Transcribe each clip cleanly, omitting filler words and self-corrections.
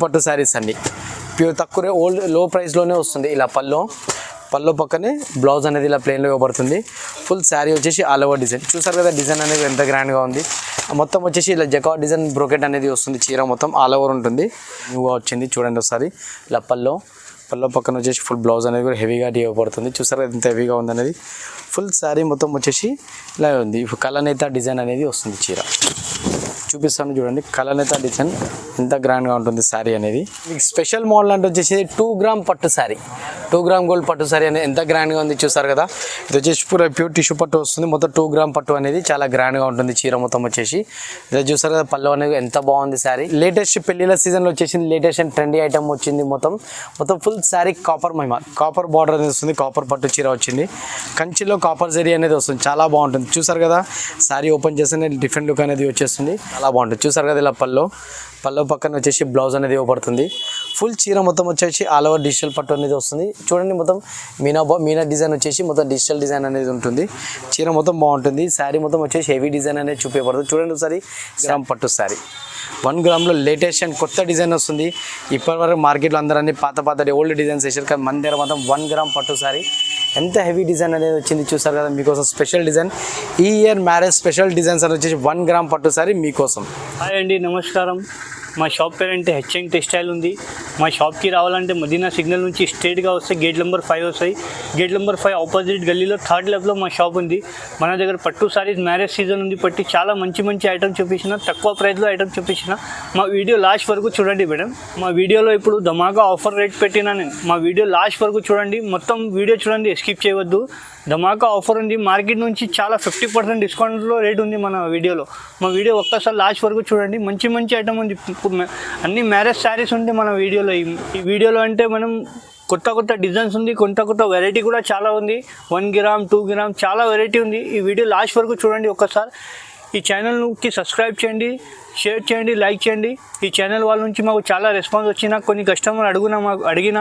పట్టు శారీస్ అండి ప్యూర్ తక్కువ ఓల్డ్ లో ప్రైస్లోనే వస్తుంది. ఇలా పల్లో పక్కనే బ్లౌజ్ అనేది ఇలా ప్లెయిన్లో ఇవ్వబడుతుంది. ఫుల్ శారీ వచ్చేసి ఆల్ ఓవర్ డిజైన్ చూసారు కదా. డిజైన్ అనేది ఎంత గ్రాండ్గా ఉంది. మొత్తం వచ్చేసి ఇలా జకార్డ్ డిజైన్ బ్రోకెట్ అనేది వస్తుంది. చీర మొత్తం ఆల్ ఓవర్ ఉంటుంది. న్యూగా వచ్చింది చూడండి ఒకసారి. ఇలా పల్లో పక్కన వచ్చేసి ఫుల్ బ్లౌజ్ అనేది కూడా హెవీగా ఇవ్వబడుతుంది. చూసారు ఎంత హెవీగా ఉంది అనేది. ఫుల్ శారీ మొత్తం వచ్చేసి ఇలా ఉంది. కలనేత డిజైన్ అనేది వస్తుంది. చీర చూపిస్తాను చూడండి. కలనేత డిజైన్ ఎంత గ్రాండ్గా ఉంటుంది శారీ అనేది. మీకు స్పెషల్ మోడల్ అంటే వచ్చేసి 2 గ్రామ్ పట్టు శారీ, 2 గ్రామ్ గోల్డ్ పట్టు శారీ అనేది ఎంత గ్రాండ్గా ఉంది చూసారు కదా. ఇది వచ్చేసి ప్యూర్ టిష్యూ పట్టు వస్తుంది. మొత్తం 2 గ్రామ్ పట్టు అనేది చాలా గ్రాండ్గా ఉంటుంది. చీర మొత్తం వచ్చేసి ఇది చూసారు కదా. పళ్ళు అనేది ఎంత బాగుంది శారీ. లేటెస్ట్ పెళ్లిళ్ళ సీజన్లో వచ్చేసింది. లేటెస్ట్ అండ్ ట్రెండీ ఐటమ్ వచ్చింది. మొత్తం ఫుల్ శారీ కాపర్ మహిమ, కాపర్ బార్డర్ అనేది వస్తుంది. కాపర్ పట్టు చీర వచ్చింది. కంచిలో కాపర్ జరీ అనేది వస్తుంది. చాలా బాగుంటుంది. చూసారు కదా శారీ ఓపెన్ చేస్తే డిఫరెంట్ లుక్ అనేది వచ్చేస్తుంది. చాలా బాగుంటుంది. చూసారు కదా ఇలా పళ్ళు పక్కన వచ్చేసి బ్లౌజ్ అనేది ఇవ్వబడుతుంది. ఫుల్ చీర మొత్తం వచ్చేసి ఆల్ ఓవర్ డిజిటల్ పట్టు అనేది వస్తుంది. చూడండి మొత్తం మీనా డిజైన్ వచ్చేసి మొత్తం డిజిటల్ డిజైన్ అనేది ఉంటుంది. చీర మొత్తం బాగుంటుంది. శారీ మొత్తం వచ్చేసి హెవీ డిజైన్ అనేది చూపించబడుతుంది. చూడండి ఒకసారి గ్రామ్ పట్టు శారీ 1 గ్రామ్లో లేటెస్ట్ అండ్ కొత్త డిజైన్ వస్తుంది. ఇప్పటివరకు మార్కెట్లో అందరూ అన్ని పాత ఓల్డ్ డిజైన్స్ వేసారు కానీ మన దగ్గర మాత్రం 1 గ్రామ్ పట్టు శారీ ఎంత హెవీ డిజైన్ అనేది వచ్చింది చూసారు కదా. మీకోసం స్పెషల్ డిజైన్ ఈ ఇయర్ మ్యారేజ్ స్పెషల్ డిజైన్స్ అని వచ్చేసి 1 గ్రామ్ పట్టు శారీ మీకోసం. హాయ్ అండి, నమస్కారం. మా షాప్ పేరంటే హెచ్ఎన్ టెక్స్టైల్ ఉంది. మా షాప్కి రావాలంటే మదీనా సిగ్నల్ నుంచి స్ట్రేట్గా వస్తే గేట్ నెంబర్ 5 వస్తాయి. గేట్ నెంబర్ 5 ఆపోజిట్ గల్లీలో 3rd లెఫ్ట్లో మా షాప్ ఉంది. మన దగ్గర పట్టు సారీస్ మ్యారేజ్ సీజన్ ఉంది బట్టి చాలా మంచి ఐటమ్ చూపించిన, తక్కువ ప్రైస్లో ఐటమ్ చూపించిన. మా వీడియో లాస్ట్ వరకు చూడండి మేడం. మా వీడియోలో ఇప్పుడు ధమాకా ఆఫర్ రేట్ పెట్టినా నేను. మా వీడియో లాస్ట్ వరకు చూడండి, మొత్తం వీడియో చూడండి, స్కిప్ చేయవద్దు. ధమాకా ఆఫర్ ఉంది. మార్కెట్ నుంచి చాలా 50% డిస్కౌంట్లో రేట్ ఉంది మన వీడియోలో. మా వీడియో ఒక్కసారి లాస్ట్ వరకు చూడండి. మంచి ఐటమ్ ఉంది. అన్ని మ్యారేజ్ శారీస్ ఉంది మన వీడియోలో. ఈ వీడియోలో అంటే మనం కొత్త డిజైన్స్ ఉంది, కొత్త వెరైటీ కూడా చాలా ఉంది. 1 గ్రామ్ 2 గ్రామ్ చాలా వెరైటీ ఉంది. ఈ వీడియో లాస్ట్ వరకు చూడండి ఒక్కసారి. ఈ ఛానల్కి సబ్స్క్రైబ్ చేయండి, షేర్ చేయండి, లైక్ చేయండి. ఈ ఛానల్ వాళ్ళ నుంచి మాకు చాలా రెస్పాన్స్ వచ్చిన కొన్ని కస్టమర్ అడిగిన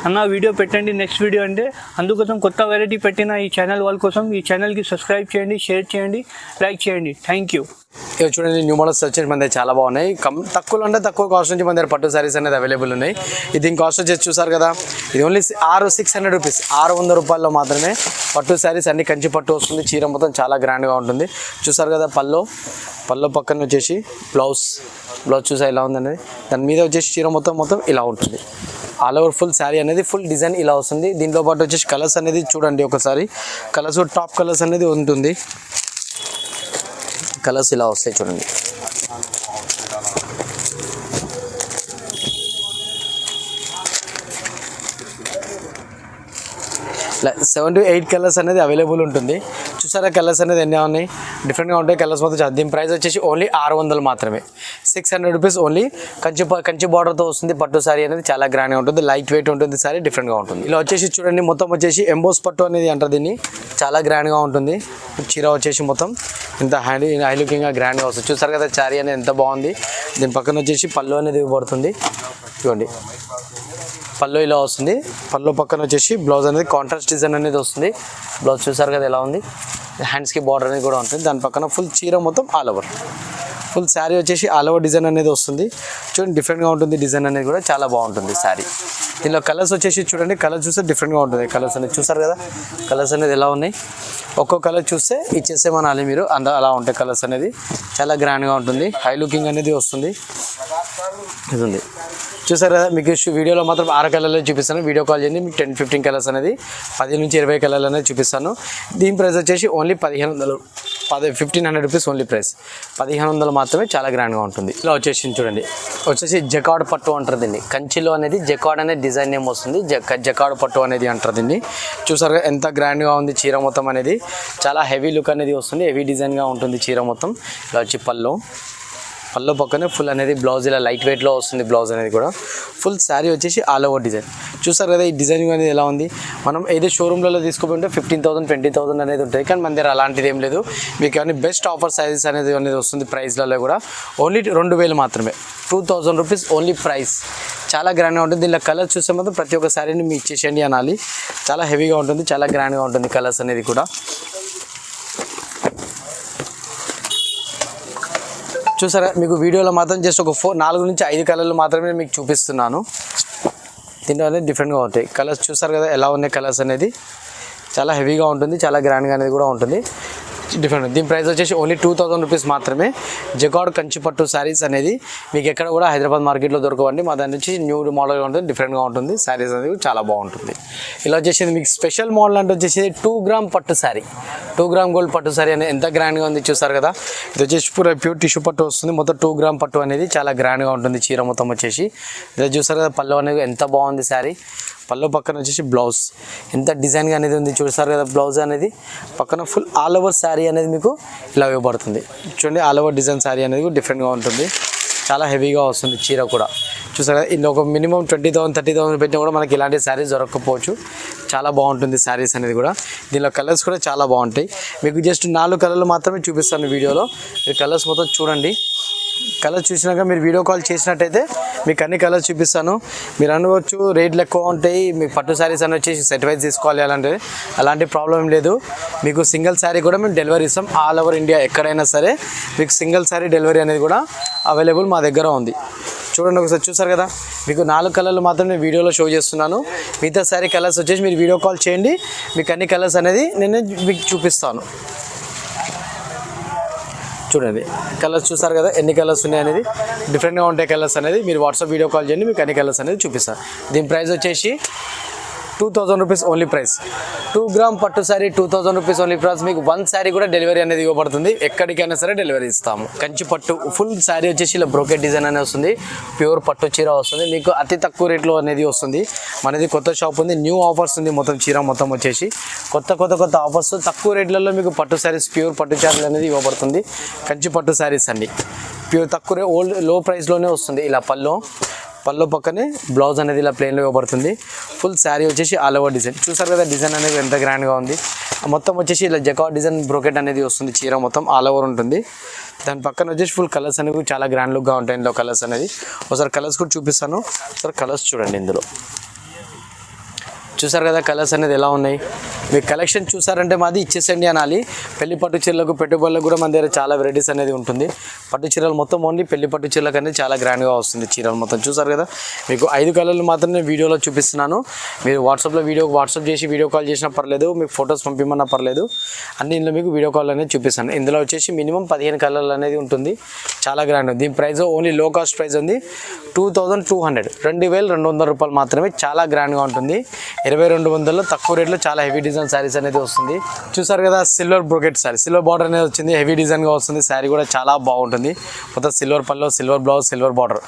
అన్న వీడియో పెట్టండి నెక్స్ట్ వీడియో అంటే అందుకోసం కొత్త వెరైటీ పెట్టిన ఈ ఛానల్ వాళ్ళ కోసం. ఈ ఛానల్కి సబ్స్క్రైబ్ చేయండి, షేర్ చేయండి, లైక్ చేయండి. Thank you. ఇక చూడండి న్యూ మోడల్స్ వచ్చేసి మన దగ్గర చాలా బాగున్నాయి. తక్కువ కాస్ట్ నుంచి మన దగ్గర పట్టు శారీస్ అనేది అవైలబుల్ ఉన్నాయి. దీని కాస్ట్ వచ్చేసి చూసారు కదా. ఇది ఓన్లీ 600 రూపీస్, 600 రూపాయల్లో మాత్రమే పట్టు శారీస్ అన్ని కంచి పట్టు వస్తుంది. చీర మొత్తం చాలా గ్రాండ్గా ఉంటుంది. చూసారు కదా పల్లో పక్కన వచ్చేసి బ్లౌజ్ చూసా ఇలా ఉందనేది. దాని మీద వచ్చేసి చీర మొత్తం ఇలా ఉంటుంది. ఆల్ ఓవర్ ఫుల్ శారీ అనేది ఫుల్ డిజైన్ ఇలా వస్తుంది. దీంట్లో పాటు వచ్చేసి కలర్స్ అనేది చూడండి ఒకసారి. కలర్స్ టాప్ కలర్స్ అనేది ఉంటుంది. కలర్స్ ఇలా వస్తాయి చూడండి. ఇలా 7 to 8 కలర్స్ అనేది అవైలబుల్ ఉంటుంది. చూసారా కలర్స్ అనేది ఎన్ని ఉన్నాయి, డిఫరెంట్గా ఉంటాయి కలర్స్ మొత్తం. దీని ప్రైస్ వచ్చేసి ఓన్లీ 600 మాత్రమే, 600 రూపీస్ ఓన్లీ. కంచి బార్డర్తో వస్తుంది. పట్టు శారీ అనేది చాలా గ్రాండ్గా ఉంటుంది. లైట్ వెయిట్ ఉంటుంది. శారీ డిఫరెంట్గా ఉంటుంది. ఇలా వచ్చేసి చూడండి మొత్తం వచ్చేసి ఎంబోస్ పట్టు అనేది అంటారు దీన్ని. చాలా గ్రాండ్గా ఉంటుంది. చీర వచ్చేసి మొత్తం ఇంత హై లుకింగ్గా గ్రాండ్గా వస్తుంది. చూసారు కదా శారీ అనేది ఎంత బాగుంది. దీని పక్కన వచ్చేసి పళ్ళు అనేది ఇవ్వబడుతుంది. చూడండి పళ్ళు ఇలా వస్తుంది. పళ్ళు పక్కన వచ్చేసి బ్లౌజ్ అనేది కాంట్రాస్ట్ డిజైన్ అనేది వస్తుంది. బ్లౌజ్ చూసారు కదా ఎలా ఉంది. హ్యాండ్స్కి బార్డర్ అనేది కూడా ఉంటుంది. దాని పక్కన ఫుల్ చీర మొత్తం ఆల్ ఓవర్ ఫుల్ శారీ వచ్చేసి ఆల్ ఓవర్ డిజైన్ అనేది వస్తుంది. చూడండి డిఫరెంట్గా ఉంటుంది. డిజైన్ అనేది కూడా చాలా బాగుంటుంది శారీ. దీనిలో కలర్స్ వచ్చేసి చూడండి. కలర్ చూస్తే డిఫరెంట్గా ఉంటుంది. కలర్స్ అనేది చూసారు కదా. కలర్స్ అనేది ఎలా ఉన్నాయి. ఒక్కో కలర్ చూస్తే ఇచ్చేసేమనాలి మీరు. అలా ఉంటాయి కలర్స్ అనేది. చాలా గ్రాండ్గా ఉంటుంది. హై లుకింగ్ అనేది వస్తుంది. ఇది ఉంది చూసారు కదా. మీకు వీడియోలో మాత్రం 6 కలర్లు చూపిస్తాను. వీడియో కాల్ చేయండి. మీకు 10-15 కలర్స్ అనేది 10 నుంచి 20 కలర్లు అనేది చూపిస్తాను. దీని ప్రైస్ వచ్చేసి ఓన్లీ 1500 రూపీస్ ఓన్లీ ప్రైస్. 1500 మాత్రమే. చాలా గ్రాండ్గా ఉంటుంది. ఇలా వచ్చేసి చూడండి జకార్డ్ పట్టు అంటారు దీన్ని. కంచిలో అనేది జకార్డ్ అనే డిజైన్ నేమ్ వస్తుంది. జకార్డ్ పట్టు అనేది అంటారు దీన్ని. చూసారు ఎంత గ్రాండ్గా ఉంది చీర మొత్తం అనేది. చాలా హెవీ లుక్ అనేది వస్తుంది. హెవీ డిజైన్గా ఉంటుంది చీర మొత్తం. ఇలా వచ్చి పళ్ళు పక్కనే ఫుల్ అనేది బ్లౌజ్ ఇలా లైట్ వెయిట్లో వస్తుంది. బ్లౌజ్ అనేది కూడా ఫుల్ శారీ వచ్చేసి ఆల్ ఓవర్ డిజైన్. చూసారు కదా ఈ డిజైనింగ్ అనేది ఎలా ఉంది. మనం ఏదో షోరూమ్లలో తీసుకుంటే 15,000 20,000 అనేది ఉంటుంది. కానీ మన దగ్గర అలాంటిది ఏం లేదు. మీకు అన్ని బెస్ట్ ఆఫర్ సైజెస్ అనేది వస్తుంది. ప్రైస్లలో కూడా ఓన్లీ 2000 మాత్రమే, 2000 రూపీస్ ఓన్లీ ప్రైస్. చాలా గ్రాండ్గా ఉంటుంది. దీనిలో కలర్స్ చూస్తే మాత్రం ప్రతి ఒక్క శారీని మీ ఇచ్చేసేయండి అనాలి. చాలా హెవీగా ఉంటుంది. చాలా గ్రాండ్గా ఉంటుంది కలర్స్ అనేది కూడా. చూసారా మీకు వీడియోలో మాత్రం జస్ట్ ఒక 4 నుంచి 5 కలర్లు మాత్రమే మీకు చూపిస్తున్నాను. దీంట్లో అనేది డిఫరెంట్గా ఉంటాయి కలర్స్. చూసారు కదా ఎలా ఉన్నాయి కలర్స్ అనేది. చాలా హెవీగా ఉంటుంది, చాలా గ్రాండ్గా అనేది కూడా ఉంటుంది. డిఫరెంట్. దీని ప్రైస్ వచ్చేసి ఓన్లీ 2000 రూపీస్ మాత్రమే. జకార్డ్ కంచిపట్టు శారీస్ అనేది మీకు ఎక్కడ కూడా హైదరాబాద్ మార్కెట్లో దొరకవండి. మా దాని నుంచి న్యూ మోడల్గా ఉంటుంది, డిఫరెంట్గా ఉంటుంది. శారీస్ అనేది చాలా బాగుంటుంది. ఇలా వచ్చేసి మీకు స్పెషల్ మోడల్ అంటే వచ్చేసి 2 గ్రామ్ పట్టు శారీ, 2 గ్రామ్ గోల్డ్ పట్టు శారీ అనేది ఎంత గ్రాండ్గా ఉంది చూసారు కదా. ఇది వచ్చేసి ప్యూర్ టిష్యూ పట్టు వస్తుంది. మొత్తం 2 గ్రామ్ పట్టు అనేది చాలా గ్రాండ్గా ఉంటుంది. చీర మొత్తం వచ్చేసి ఇది చూసారు కదా. పళ్ళు అనేది ఎంత బాగుంది శారీ. పళ్ళు పక్కన వచ్చేసి బ్లౌజ్ ఎంత డిజైన్గా అనేది ఉంది చూస్తారు కదా. బ్లౌజ్ అనేది పక్కన ఫుల్ ఆల్ ఓవర్ శారీ అనేది మీకు ఇలా ఇవ్వబడుతుంది. చూడండి ఆల్ ఓవర్ డిజైన్ శారీ అనేది డిఫరెంట్గా ఉంటుంది. చాలా హెవీగా వస్తుంది చీర కూడా. చూసారు కదా. ఇందులో ఒక మినిమం 20,000 30,000 పెట్టినా కూడా మనకి ఇలాంటి శారీస్ దొరకకపోవచ్చు. చాలా బాగుంటుంది శారీస్ అనేది కూడా. దీనిలో కలర్స్ కూడా చాలా బాగుంటాయి. మీకు జస్ట్ 4 కలర్లు మాత్రమే చూపిస్తాను వీడియోలో. ఈ కలర్స్ మొత్తం చూడండి. కలర్స్ చూసినాక మీరు వీడియో కాల్ చేసినట్టయితే మీకు అన్ని కలర్స్ చూపిస్తాను. మీరు అనుకోవచ్చు రేట్లు ఎక్కువ ఉంటాయి, మీకు పట్టు శారీస్ అని వచ్చేసి సెట్ వైజ్ తీసుకోవాలి అలాంటి ప్రాబ్లం ఏం లేదు. మీకు సింగిల్ శారీ కూడా మేము డెలివరీ ఇస్తాం. ఆల్ ఓవర్ ఇండియా ఎక్కడైనా సరే మీకు సింగిల్ శారీ డెలివరీ అనేది కూడా అవైలబుల్ మా దగ్గర ఉంది. చూడండి ఒకసారి. చూసారు కదా. మీకు 4 కలర్లు మాత్రం నేను వీడియోలో షో చేస్తున్నాను. మిగతా శారీ కలర్స్ వచ్చేసి మీరు వీడియో కాల్ చేయండి, మీకు అన్ని కలర్స్ అనేది నేను మీకు చూపిస్తాను. చూడండి కలర్స్ చూసారు కదా ఎన్ని కలర్స్ ఉన్నాయి అనేది. డిఫరెంట్గా ఉంటాయి కలర్స్ అనేది. మీరు వాట్సాప్ వీడియో కాల్ చేయండి, మీకు అన్ని కలర్స్ అనేది చూపిస్తాను. దీని ప్రైస్ వచ్చేసి 2000 రూపీస్ ఓన్లీ ప్రైస్. 2 గ్రామ్ పట్టు శారీ 2000 రూపీస్ ఓన్లీ ప్రైస్. మీకు 1 శారీ కూడా డెలివరీ అనేది ఇవ్వబడుతుంది. ఎక్కడికైనా సరే డెలివరీ ఇస్తాము. కంచి పట్టు ఫుల్ శారీ వచ్చేసి ఇలా బ్రోకెట్ డిజైన్ అనేది వస్తుంది. ప్యూర్ పట్టు చీర వస్తుంది. మీకు అతి తక్కువ రేట్లో అనేది వస్తుంది. మనది కొత్త షాప్ ఉంది, న్యూ ఆఫర్స్ ఉంది. మొత్తం చీర మొత్తం వచ్చేసి కొత్త ఆఫర్స్. తక్కువ రేట్లలో మీకు పట్టు శారీస్ ప్యూర్ పట్టు చీరలు అనేది ఇవ్వబడుతుంది. కంచి పట్టు శారీస్ అండి. ప్యూర్ తక్కువ లో ప్రైస్లోనే వస్తుంది. ఇలా పళ్ళు పక్కనే బ్లౌజ్ అనేది ఇలా ప్లెయిన్లో ఇవ్వబడుతుంది. ఫుల్ శారీ వచ్చేసి ఆల్ ఓవర్ డిజైన్. చూసారు కదా డిజైన్ అనేది ఎంత గ్రాండ్గా ఉంది. మొత్తం వచ్చేసి ఇలా జకార్డ్ డిజైన్ బ్రోకెట్ అనేది వస్తుంది. చీర మొత్తం ఆల్ ఓవర్ ఉంటుంది. దాని పక్కన వచ్చేసి ఫుల్ కలర్స్ అనేవి చాలా గ్రాండ్ లుక్గా ఉంటాయి. ఇందులో కలర్స్ అనేది ఒకసారి కలర్స్ కూడా చూపిస్తాను. ఒకసారి కలర్స్ చూడండి. ఇందులో చూసారు కదా కలర్స్ అనేది ఎలా ఉన్నాయి. మీకు కలెక్షన్ చూసారంటే మాది ఇచ్చేసండి అనాలి. పెళ్లి పట్టు చీరలకు పెట్టుబడులకు కూడా మన దగ్గర చాలా వెరైటీస్ అనేది ఉంటుంది. పట్టు చీరలు మొత్తం ఓన్లీ పెళ్లి పట్టు చీరలకు అనేది చాలా గ్రాండ్గా వస్తుంది. చీరలు మొత్తం చూసారు కదా. మీకు 5 కలర్లు మాత్రమే వీడియోలో చూపిస్తున్నాను. మీరు వాట్సాప్ చేసి వీడియో కాల్ చేసినా పర్లేదు, మీకు ఫొటోస్ పంపిమన్నా పర్లేదు. అన్ని ఇందులో మీకు వీడియో కాల్ అనేది చూపిస్తాను. ఇందులో వచ్చేసి మినిమం 15 కలర్లు అనేది ఉంటుంది. చాలా గ్రాండ్ ఉంది. దీని ప్రైస్ ఓన్లీ లో కాస్ట్ ప్రైస్ ఉంది 2200 2200 రూపాయలు మాత్రమే. చాలా గ్రాండ్గా ఉంటుంది. 2200లో తక్కువ రేట్లో చాలా హెవీ డిజైన్ శారీస్ అనేది వస్తుంది. చూసారు కదా silver brocade sari, silver border అనేది వచ్చింది. హెవీ డిజైన్గా వస్తుంది. శారీ కూడా చాలా బాగుంటుంది. మొత్తం సిల్వర్ పళ్ళు, సిల్వర్ బ్లౌజ్, సిల్వర్ బార్డర్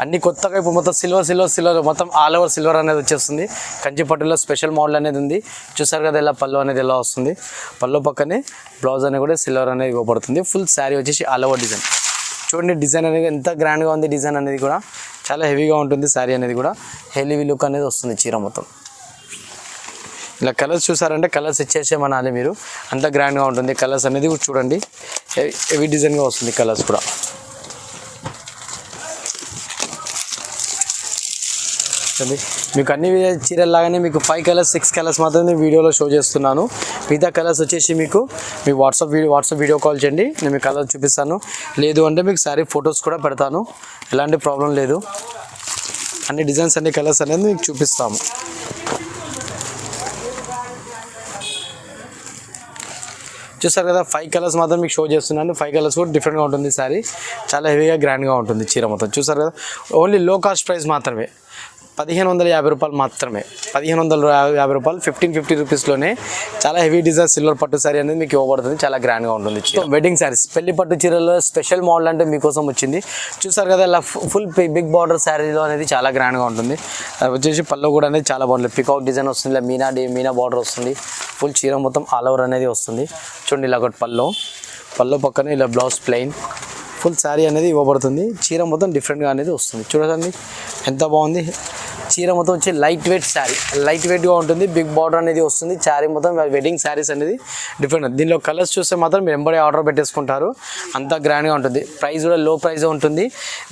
అన్ని కొత్తగా ఇప్పుడు మొత్తం సిల్వర్ మొత్తం ఆల్ ఓవర్ సిల్వర్ అనేది వచ్చేస్తుంది. కంచి పట్టులో స్పెషల్ మోడల్ అనేది ఉంది. చూసారు కదా ఇలా పళ్ళు అనేది ఎలా వస్తుంది. పళ్ళు పక్కనే బ్లౌజ్ అనేది కూడా సిల్వర్ అనేది ఇవ్వబడుతుంది. ఫుల్ శారీ వచ్చేసి ఆల్ ఓవర్ డిజైన్. చూడండి డిజైన్ అనేది ఎంత గ్రాండ్గా ఉంది. డిజైన్ అనేది కూడా చాలా హెవీగా ఉంటుంది. శారీ అనేది కూడా హెవీ లుక్ అనేది వస్తుంది చీర మొత్తం. ఇలా కలర్స్ చూసారంటే కలర్స్ ఇచ్చేసేమనాలి మీరు. అంత గ్రాండ్గా ఉంటుంది. కలర్స్ అనేది కూడా చూడండి హెవీ డిజైన్గా వస్తుంది. కలర్స్ కూడా మీకు అన్ని చీరల్లాగానే మీకు 5 కలర్స్ 6 కలర్స్ మాత్రమే వీడియోలో షో చేస్తున్నాను. మిగతా కలర్స్ వచ్చేసి మీకు మీ వాట్సాప్ వీడియో కాల్ చేయండి, నేను మీకు కలర్ చూపిస్తాను. లేదు అంటే మీకు శారీ ఫొటోస్ కూడా పెడతాను. ఎలాంటి ప్రాబ్లం లేదు. అన్ని డిజైన్స్ అన్ని కలర్స్ అనేది మీకు చూపిస్తాము. చూస్తారు కదా 5 కలర్స్ మాత్రం మీకు షో చేస్తున్నాను. 5 కలర్స్ కూడా డిఫరెంట్గా ఉంటుంది. శారీ చాలా హెవీగా గ్రాండ్గా ఉంటుంది చీర మొత్తం. చూస్తారు కదా ఓన్లీ లో కాస్ట్ ప్రైస్ మాత్రమే 1550 రూపాయలు మాత్రమే. 1550 రూపాయలు 1550 రూపీస్లోనే చాలా హెవీ డిజైన్ సిల్వర్ పట్టు శారీ అనేది మీకు ఇవ్వబడుతుంది. చాలా గ్రాండ్గా ఉంటుంది. వెడ్డింగ్ శారీస్ పెళ్లి పట్టు చీరలో స్పెషల్ మోడల్ అంటే మీకోసం వచ్చింది. చూసారు కదా ఇలా ఫుల్ బిగ్ బార్డర్ శారీలో అనేది చాలా గ్రాండ్గా ఉంటుంది. అది వచ్చేసి పళ్ళు కూడా అనేది చాలా బాగుంటుంది. పికాక్ డిజైన్ వస్తుంది. ఇలా మీనా బార్డర్ వస్తుంది. ఫుల్ చీర మొత్తం ఆల్ ఓవర్ అనేది వస్తుంది. చూడండి ఇలా ఒకటి పళ్ళు పక్కన ఇలా బ్లౌజ్ ప్లెయిన్ ఫుల్ శారీ అనేది ఇవ్వబడుతుంది. చీర మొత్తం డిఫరెంట్గా అనేది వస్తుంది. చూడండి ఎంత బాగుంది. చీర మొత్తం వచ్చి లైట్ వెయిట్ శారీ, లైట్ వెయిట్గా ఉంటుంది, బిగ్ బార్డర్ అనేది వస్తుంది. శారీ మొత్తం వెడ్డింగ్ శారీస్ అనేది డిఫరెంట్. దీనిలో కలర్స్ చూస్తే మాత్రం మీరు ఎంబడే ఆర్డర్ పెట్టేసుకుంటారు, అంత గ్రాండ్గా ఉంటుంది. ప్రైస్ కూడా లో ప్రైస్ ఉంటుంది,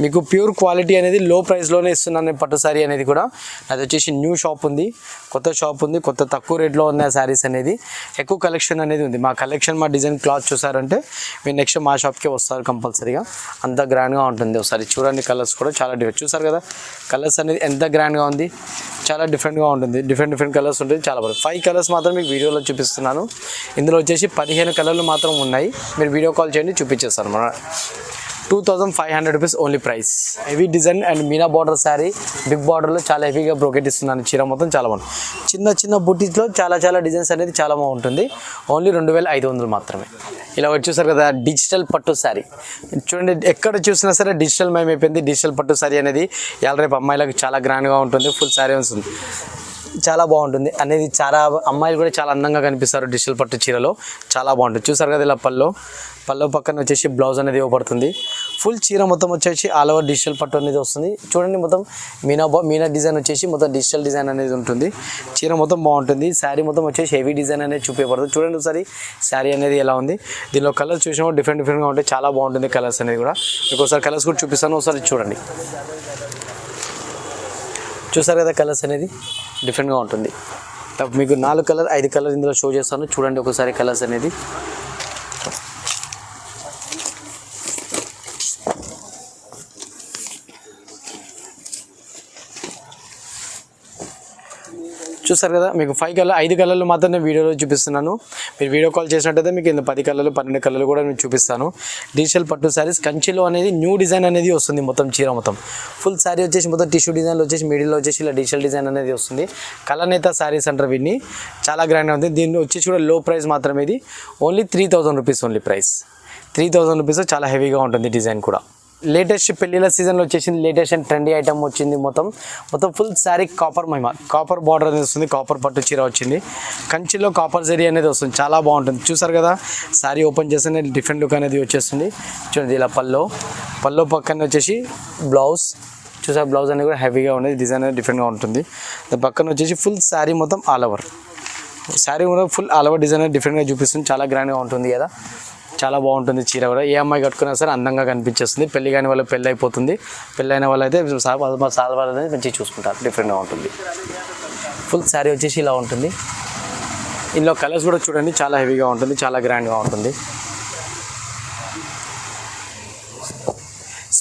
మీకు ప్యూర్ క్వాలిటీ అనేది లో ప్రైస్లోనే ఇస్తున్నాను పట్టు శారీ అనేది కూడా. అది వచ్చేసి న్యూ షాప్ ఉంది, కొత్త షాప్ ఉంది, కొత్త తక్కువ రేట్లో ఉన్న శారీస్ అనేది ఎక్కువ కలెక్షన్ అనేది ఉంది. మా కలెక్షన్ మా డిజైన్ క్లాత్ చూసారంటే మీరు నెక్స్ట్ మా షాప్కే వస్తారు కంపల్సరీగా, అంత గ్రాండ్గా ఉంటుంది. ఒకసారి చూడండి కలర్స్ కూడా చాలా డిఫరెంట్. చూసారు కదా కలర్స్ అనేది ఎంత గ్రాండ్గా ఉంది, చాలా డిఫరెంట్గా ఉంటుంది. డిఫరెంట్ కలర్స్ ఉంటుంది, చాలా బాగుంది. 5 కలర్స్ మాత్రం మీకు వీడియోలో చూపిస్తున్నాను. ఇందులో వచ్చేసి 15 కలర్లు మాత్రం ఉన్నాయి. మీరు వీడియో కాల్ చేయండి, చూపించేస్తాను. మన 2500 rupees only price. Heavy design and Meena border sari, big బార్డర్లో చాలా హెవీగా బ్రోకెట్ ఇస్తున్నాను. చీర మొత్తం చాలా బాగుంది. చిన్న బుటీస్లో చాలా డిజైన్స్ అనేది చాలా బాగుంటుంది. ఓన్లీ 2500 మాత్రమే. ఇలా వచ్చేసారు కదా డిజిటల్ పట్టు శారీ. చూడండి ఎక్కడ చూసినా సరే డిజిటల్ మయం అయిపోయింది. డిజిటల్ పట్టు శారీ అనేది ఇవాళ రేపు అమ్మాయిలకు చాలా గ్రాండ్గా ఉంటుంది. ఫుల్ శారీ వస్తుంది, చాలా బాగుంటుంది అనేది. చాలా అమ్మాయిలు కూడా చాలా అందంగా కనిపిస్తారు డిజిటల్ పట్టు చీరలో, చాలా బాగుంటుంది. చూసారు కదా ఇలా పల్లో పక్కన వచ్చేసి బ్లౌజ్ అనేది ఇవ్వబడుతుంది. ఫుల్ చీర మొత్తం వచ్చేసి ఆల్ ఓవర్ డిజిటల్ పట్టు అనేది వస్తుంది. చూడండి మొత్తం మీనా డిజైన్ వచ్చేసి మొత్తం డిజిటల్ డిజైన్ అనేది ఉంటుంది. చీర మొత్తం బాగుంటుంది. శారీ మొత్తం వచ్చేసి హెవీ డిజైన్ అనేది చూపించబడుతుంది. చూడండి ఒకసారి శారీ అనేది ఎలా ఉంది. దీనిలో కలర్స్ చూసినా డిఫరెంట్గా ఉంటాయి, చాలా బాగుంటుంది కలర్స్ అనేది కూడా. మీకు ఒకసారి కలర్స్ కూడా చూపిస్తాను, ఒకసారి చూడండి. చూసారు కదా కలర్స్ అనేది డిఫరెంట్గా ఉంటుంది. మీకు 4 కలర్ 5 కలర్ ఇందులో షో చేస్తాను, చూడండి ఒకసారి కలర్స్ అనేది. చూసారు కదా మీకు 5 కలర్లు మాత్రం నేను వీడియోలో చూపిస్తున్నాను. మీరు వీడియో కాల్ చేసినట్టయితే మీకు 10 కలర్లు 12 కలర్లు కూడా నేను చూపిస్తాను. డిజిటల్ పట్టు శారీస్ కంచిలో అనేది న్యూ డిజైన్ అనేది వస్తుంది. మొత్తం చీర మొత్తం ఫుల్ శారీ వచ్చేసి మొత్తం టిష్యూ డిజైన్లో వచ్చేసి మిడిల్లో వచ్చేసి ఇలా డిజిటల్ డిజైన్ అనేది వస్తుంది. కలనేత శారీస్ అంటారు వీటిని, చాలా గ్రాండ్గా ఉంది. దీన్ని వచ్చేసి కూడా లో ప్రైస్ మాత్రమే. ఇది only 3000 rupees only price. 3000 rupees, చాలా హెవీగా ఉంటుంది డిజైన్ కూడా. లేటెస్ట్ పెళ్ళిళ్ళ సీజన్లో వచ్చేసింది, లేటెస్ట్ అండ్ ట్రెండీ ఐటమ్ వచ్చింది. మొత్తం ఫుల్ శారీ కాపర్ బార్డర్ అనేది వస్తుంది. కాపర్ పట్టు చీర వచ్చింది, కంచిలో కాపర్ జరీ అనేది వస్తుంది, చాలా బాగుంటుంది. చూసారు కదా శారీ ఓపెన్ చేస్తే డిఫరెంట్ లుక్ అనేది వచ్చేస్తుంది. చూడండి ఇలా పల్లో పక్కన వచ్చేసి బ్లౌజ్, చూసారు బ్లౌజ్ అనేది కూడా హెవీగా ఉండేది, డిజైన్ అనేది డిఫరెంట్గా ఉంటుంది. దాని పక్కన వచ్చేసి ఫుల్ శారీ మొత్తం ఆల్ ఓవర్ శారీ కూడా ఫుల్ ఆల్ ఓవర్ డిజైన్ అనేది డిఫరెంట్గా చూపిస్తుంది, చాలా గ్రాండ్గా ఉంటుంది కదా, చాలా బాగుంటుంది చీర కూడా. ఏ అమ్మాయి కట్టుకున్నా సరే అందంగా కనిపించేస్తుంది. పెళ్లి కాని వాళ్ళకి పెళ్ళి అయిపోతుంది, పెళ్ళైన వాళ్ళు అయితే సార్ వాళ్ళని మంచిగా చూసుకుంటారు, డిఫరెంట్గా ఉంటుంది. ఫుల్ శారీ వచ్చేసి ఇలా ఉంటుంది. ఇందులో కలర్స్ కూడా చూడండి, చాలా హెవీగా ఉంటుంది, చాలా గ్రాండ్గా ఉంటుంది.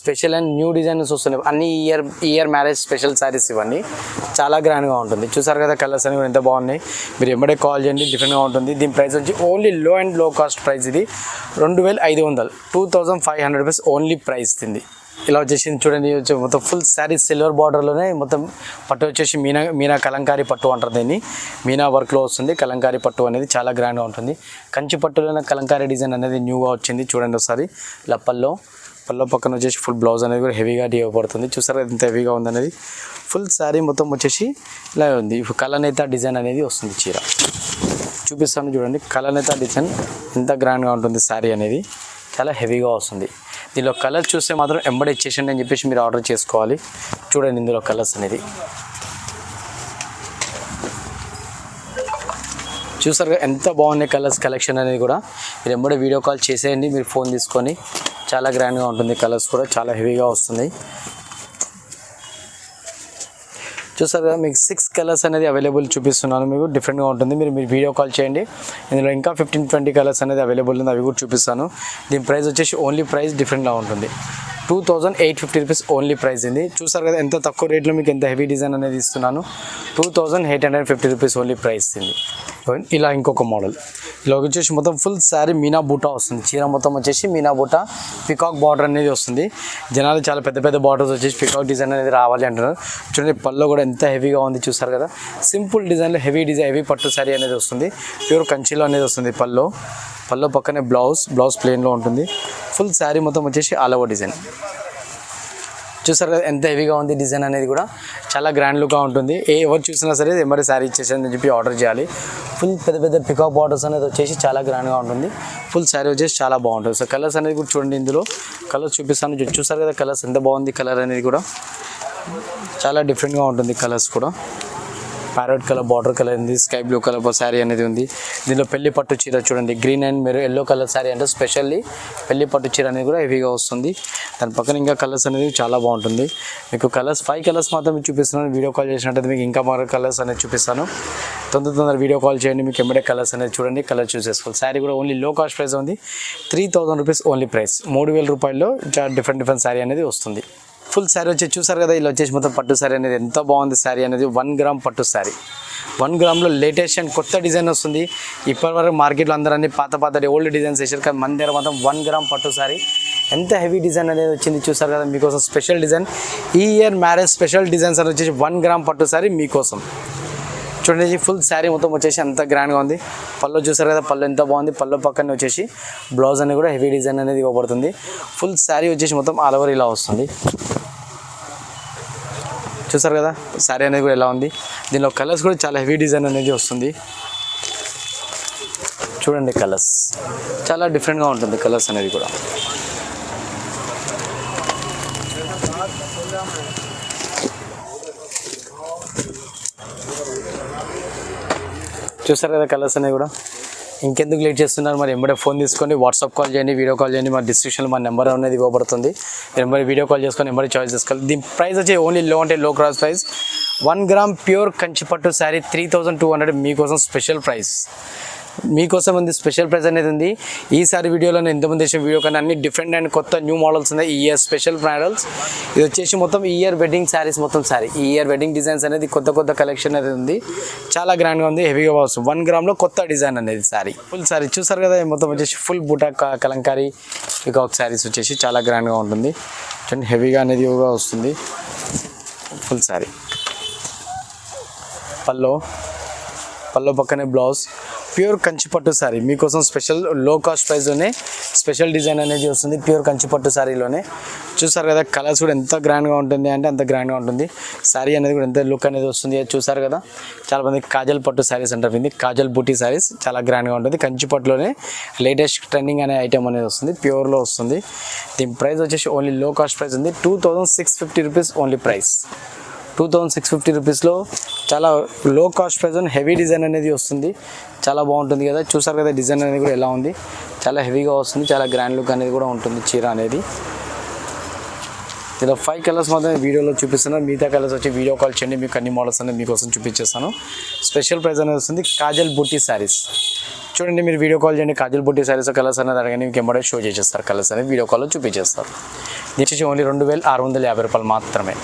స్పెషల్ అండ్ న్యూ డిజైన్స్ వస్తున్నాయి అన్ని. ఇయర్ మ్యారేజ్ స్పెషల్ శారీస్ ఇవన్నీ, చాలా గ్రాండ్గా ఉంటుంది. చూసారు కదా కలర్స్ అనేవి ఎంత బాగున్నాయి. మీరు ఎంబడే కాల్ చేయండి, డిఫరెంట్గా ఉంటుంది. దీని ప్రైస్ వచ్చి ఓన్లీ లో కాస్ట్ ప్రైస్. ఇది 2500, 2500 రూపీస్ ఓన్లీ ప్రైస్ తింది. ఇలా వచ్చేసి చూడండి మొత్తం ఫుల్ శారీ సిల్వర్ బార్డర్లోనే మొత్తం పట్టు వచ్చేసి మీనా కలంకారీ పట్టు అంటారు దీన్ని. మీనా వర్క్లో వస్తుంది కలంకారీ పట్టు అనేది, చాలా గ్రాండ్గా ఉంటుంది. కంచి పట్టులోనే కలంకారీ డిజైన్ అనేది న్యూగా వచ్చింది. చూడండి ఒకసారి ఇలా పల్లో పక్కన వచ్చేసి ఫుల్ బ్లౌజ్ అనేది కూడా హెవీగా ఇవ్వబడుతుంది. చూసారా ఎంత హెవీగా ఉందనేది. ఫుల్ శారీ మొత్తం వచ్చేసి ఇలా ఉంది. కలనేత డిజైన్ అనేది వస్తుంది. చీర చూపిస్తాను చూడండి, కలనేత డిజైన్ ఎంత గ్రాండ్గా ఉంటుంది. శారీ అనేది చాలా హెవీగా వస్తుంది. దీనిలో కలర్ చూస్తే మాత్రం ఎంబడే ఇచ్చేసండి అని చెప్పేసి మీరు ఆర్డర్ చేసుకోవాలి. చూడండి ఇందులో కలర్స్ అనేది చూసారు ఎంత బాగున్నాయి కలర్స్ కలెక్షన్ అనేది కూడా. మీరు ఎంబడే వీడియో కాల్ చేసేయండి మీరు ఫోన్ తీసుకొని, చాలా గ్రాండ్గా ఉంటుంది. కలర్స్ కూడా చాలా హెవీగా వస్తుంది. చూసారు కదా మీకు 6 కలర్స్ అనేది అవైలబుల్ చూపిస్తున్నాను. మీకు డిఫరెంట్గా ఉంటుంది. మీరు వీడియో కాల్ చేయండి. ఇందులో ఇంకా 15-20 కలర్స్ అనేది అవైలబుల్ ఉంది, అవి కూడా చూపిస్తాను. దీని ప్రైస్ వచ్చేసి ఓన్లీ ప్రైస్ డిఫరెంట్గా ఉంటుంది. 2850 రూపీస్ ఓన్లీ ప్రైస్ ఇది. చూసారు కదా ఎంత తక్కువ రేట్లో మీకు ఎంత హెవీ డిజైన్ అనేది ఇస్తున్నాను. 2850 రూపీస్ ఓన్లీ ప్రైస్ ఇది. ఇలా ఇంకొక మోడల్, ఇలా వచ్చేసి మొత్తం ఫుల్ శారీ మీనా బూటా వస్తుంది. చీర మొత్తం వచ్చేసి మీనా బూటా పికాక్ బార్డర్ అనేది వస్తుంది. జనాలు చాలా పెద్ద బార్డర్స్ వచ్చేసి పికాక్ డిజైన్ అనేది రావాలి అంటున్నారు. చూడండి పళ్ళు కూడా ఎంత హెవీగా ఉంది. చూసారు కదా సింపుల్ డిజైన్లో హెవీ పట్టు శారీ అనేది వస్తుంది. ప్యూర్ కంచిలో అనేది వస్తుంది. పళ్ళు పక్కనే బ్లౌజ్ ప్లెయిన్లో ఉంటుంది. ఫుల్ శారీ మొత్తం వచ్చేసి ఆల్ ఓవర్ డిజైన్. చూసారు కదా ఎంత హెవీగా ఉంది డిజైన్ అనేది కూడా, చాలా గ్రాండ్ లుక్గా ఉంటుంది. ఎవరు చూసినా సరే ఎంబడి శారీ ఇచ్చేసాను అని చెప్పి ఆర్డర్ చేయాలి. ఫుల్ పెద్ద పికాక్ బార్డర్స్ అనేది వచ్చేసి చాలా గ్రాండ్గా ఉంటుంది. ఫుల్ శారీ వచ్చేసి చాలా బాగుంటుంది. సో కలర్స్ అనేది కూడా చూడండి, ఇందులో కలర్స్ చూపిస్తాను. చూసారు కదా కలర్స్ ఎంత బాగుంది కలర్ అనేది కూడా. చాలా డిఫరెంట్గా ఉంటుంది కలర్స్ కూడా. ప్యారెట్ కలర్ బార్డర్ కలర్ ఉంది, స్కై బ్లూ కలర్ శారీ అనేది ఉంది. దీనిలో పెళ్లి పట్టు చీర చూడండి, గ్రీన్ అండ్ మీరు ఎల్లో కలర్ శారీ అంటే స్పెషల్లీ పెళ్లి పట్టు చీర అనేది కూడా హెవీగా వస్తుంది. దాని పక్కన ఇంకా కలర్స్ అనేది చాలా బాగుంటుంది. మీకు కలర్స్ 5 కలర్స్ మాత్రం చూపిస్తున్నాను. వీడియో కాల్ చేసినట్టయితే మీకు ఇంకా మరో కలర్స్ అనేది చూపిస్తాను. తొందర వీడియో కాల్ చేయండి, మీకు ఎంబడే కలర్స్ అనేది చూడండి, కలర్ చూస్ చేసుకోవాలి. శారీ కూడా ఓన్లీ లో కాస్ట్ ప్రైస్ ఉంది, 3000 రూపీస్ ఓన్లీ ప్రైస్. 3000 రూపాయల్లో చాలా డిఫరెంట్ శారీ అనేది వస్తుంది. ఫుల్ శారీ వచ్చి చూసారు కదా, ఇలా వచ్చేసి మొత్తం పట్టు శారీ అనేది ఎంత బాగుంది. శారీ అనేది 1 గ్రామ్ పట్టు శారీ, 1 గ్రామ్లో లేటెస్ట్ అండ్ కొత్త డిజైన్ వస్తుంది. ఇప్పటివరకు మార్కెట్లో అందరూ అన్ని పాత ఓల్డ్ డిజైన్స్ వేసారు, కానీ మన దగ్గర మాత్రం 1 గ్రామ్ పట్టు శారీ ఎంత హెవీ డిజైన్ అనేది వచ్చింది చూసారు కదా. మీకోసం స్పెషల్ డిజైన్, ఈ ఇయర్ మ్యారేజ్ స్పెషల్ డిజైన్స్ అని వచ్చేసి 1 గ్రామ్ పట్టు శారీ మీకోసం. చూడండి ఫుల్ శారీ మొత్తం వచ్చేసి అంత గ్రాండ్గా ఉంది. పళ్ళు చూసారు కదా, పళ్ళు ఎంత బాగుంది. పళ్ళు పక్కనే వచ్చేసి బ్లౌజ్ అనేది కూడా హెవీ డిజైన్ అనేది ఇవ్వబడుతుంది. ఫుల్ శారీ వచ్చేసి మొత్తం ఆల్ ఓవర్ ఇలా వస్తుంది. చూసారు కదా శారీ అనేది కూడా ఎలా ఉంది. దీనిలో కలర్స్ కూడా చాలా హెవీ డిజైన్ అనేది వస్తుంది. చూడండి కలర్స్ చాలా డిఫరెంట్గా ఉంటుంది, కలర్స్ అనేది కూడా. చూసారు కదా కలర్స్ అనేవి కూడా. ఇంకెందుకు లేట్ చేస్తున్నారు, మరి ఎంబడే ఫోన్ తీసుకొని వాట్సాప్ కాల్ చేయండి, వీడియో కాల్ చేయండి. మా డిస్క్రిప్షన్లో మా నెంబర్ అనేది ఇవ్వబడుతుంది. ఎంబడే వీడియో కాల్ చేసుకొని ఎంబడే చాయిస్ చేసుకోవాలి. దీని ప్రైస్ వచ్చి ఓన్లీ లో అంటే లో క్రాస్ ప్రైస్. 1 గ్రామ్ ప్యూర్ కంచిపట్టు శారీ 3200 మీకోసం స్పెషల్ ప్రైస్. మీకోసం ఉంది స్పెషల్ ప్రైస్ అనేది ఉంది. ఈసారి వీడియోలో నేను ఇంతకుముందు చేసిన వీడియో కన్నా అన్ని డిఫరెంట్ అండ్ కొత్త న్యూ మోడల్స్ ఉన్నాయి. ఈ ఇయర్ స్పెషల్ మోడల్స్. ఇది వచ్చేసి మొత్తం ఈ ఇయర్ వెడ్డింగ్ శారీస్, మొత్తం శారీ ఈ ఇయర్ వెడ్డింగ్ డిజైన్స్ అనేది కొత్త కలెక్షన్ అనేది ఉంది. చాలా గ్రాండ్గా ఉంది, హెవీగా వస్తుంది. 1 గ్రామ్లో కొత్త డిజైన్ అనేది శారీ, ఫుల్ శారీ చూసారు కదా. మొత్తం వచ్చేసి ఫుల్ బూటా కలంకారీ పికాక్ శారీస్ వచ్చేసి చాలా గ్రాండ్గా ఉంటుంది. చూడండి హెవీగా అనేది వస్తుంది ఫుల్ శారీ. పల్లో పక్కనే బ్లౌజ్, ప్యూర్ కంచిపట్టు శారీ మీకోసం స్పెషల్ లో కాస్ట్ ప్రైస్లోనే స్పెషల్ డిజైన్ అనేది వస్తుంది. ప్యూర్ కంచిపట్టు శారీలోనే చూసారు కదా. కలర్స్ కూడా ఎంత గ్రాండ్గా ఉంటుంది అంటే అంత గ్రాండ్గా ఉంటుంది. శారీ అనేది కూడా ఎంత లుక్ అనేది వస్తుంది చూసారు కదా. చాలా మంది కాజల్ పట్టు శారీస్ అంటారు, ఇది కాజల్ బూటీ శారీస్ చాలా గ్రాండ్గా ఉంటుంది. కంచిపట్టులోనే లేటెస్ట్ ట్రెండింగ్ అనే ఐటమ్ అనేది వస్తుంది, ప్యూర్లో వస్తుంది. దీని ప్రైస్ వచ్చేసి ఓన్లీ లో కాస్ట్ ప్రైస్ ఉంది, 2650 రూపీస్ ఓన్లీ ప్రైస్. 2650 రూపీస్లో చాలా లో కాస్ట్ ప్రైస్ అని హెవీ డిజైన్ అనేది వస్తుంది. చాలా బాగుంటుంది కదా. చూసారు కదా డిజైన్ అనేది కూడా ఎలా ఉంది, చాలా హెవీగా వస్తుంది. చాలా గ్రాండ్ లుక్ అనేది కూడా ఉంటుంది చీర అనేది. ఇలా 5 కలర్స్ మాత్రం వీడియోలో చూపిస్తున్నాను. మిగతా కలర్స్ వచ్చి వీడియో కాల్ చేయండి, మీకు అన్ని మోడల్స్ అనేది మీకోసం చూపించేస్తాను. స్పెషల్ ప్రైస్ అనేది వస్తుంది. కాజల్ బుట్టి శారీస్ చూడండి, మీరు వీడియో కాల్ చేయండి. కాజల్ బుట్టి శారీస్ కలర్స్ అనేది అడగండి, మీకు ఎంబడే షో చేసేస్తారు. కలర్స్ అనేది వీడియో కాల్లో చూపించేస్తారు. దీని వచ్చేసి ఓన్లీ 2650 రూపాయలు మాత్రమే.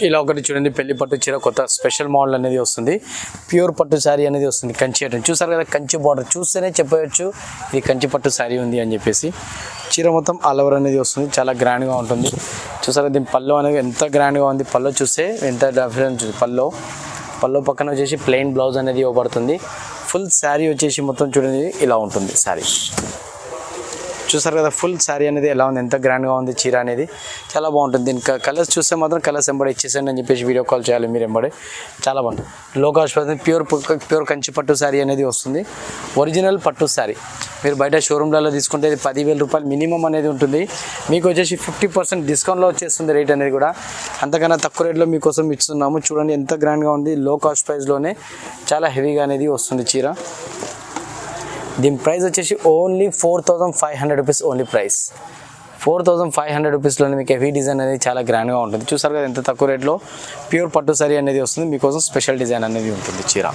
ఇలా ఒకటి చూడండి, పెళ్లి పట్టు చీర కొత్త స్పెషల్ మోడల్ అనేది వస్తుంది. ప్యూర్ పట్టు శారీ అనేది వస్తుంది. కంచి ఐటమ్ చూసారు కదా, కంచి బార్డర్ చూస్తేనే చెప్పవచ్చు ఇది కంచి పట్టు శారీ ఉంది అని చెప్పేసి. చీర మొత్తం ఆల్ ఓవర్ అనేది వస్తుంది, చాలా గ్రాండ్గా ఉంటుంది. చూసారు దీని పల్లో అనేది ఎంత గ్రాండ్గా ఉంది. పల్లో చూస్తే ఎంత డిఫరెన్స్. పల్లో పక్కన వచ్చేసి ప్లెయిన్ బ్లౌజ్ అనేది ఇవ్వబడుతుంది. ఫుల్ శారీ వచ్చేసి మొత్తం చూడండి ఇలా ఉంటుంది శారీ. చూసారు కదా ఫుల్ శారీ అనేది ఎలా ఉంది, ఎంత గ్రాండ్గా ఉంది చీర అనేది, చాలా బాగుంటుంది. దీనికి కలర్స్ చూస్తే మాత్రం కలర్స్ ఎంబడే ఇచ్చేసండి అని చెప్పేసి వీడియో కాల్ చేయాలి మీరు ఎంబడే. చాలా బాగుంటుంది. లో కాస్ట్ ప్యూర్ కంచి పట్టు శారీ అనేది వస్తుంది. ఒరిజినల్ పట్టు శారీ మీరు బయట షోరూమ్లలో తీసుకుంటే 10,000 రూపాయలు మినిమం అనేది ఉంటుంది. మీకు వచ్చేసి 50% డిస్కౌంట్లో వచ్చేస్తుంది రేట్ అనేది కూడా. అంతకన్నా తక్కువ రేట్లో మీకోసం ఇస్తున్నాము. చూడండి ఎంత గ్రాండ్గా ఉంది. లో కాస్ట్ ప్రైస్లోనే చాలా హెవీగా అనేది వస్తుంది చీర. దీని ప్రైస్ వచ్చేసి ఓన్లీ 4500 రూపీస్ ఓన్లీ ప్రైస్. 4500 రూపీస్లోనే మీకు హెవీ డిజైన్ అనేది చాలా గ్రాండ్గా ఉంటుంది. చూసారు కదా ఎంత తక్కువ రేట్లో ప్యూర్ పట్టు శారీ అనేది వస్తుంది. మీకోసం స్పెషల్ డిజైన్ అనేది ఉంటుంది చీర.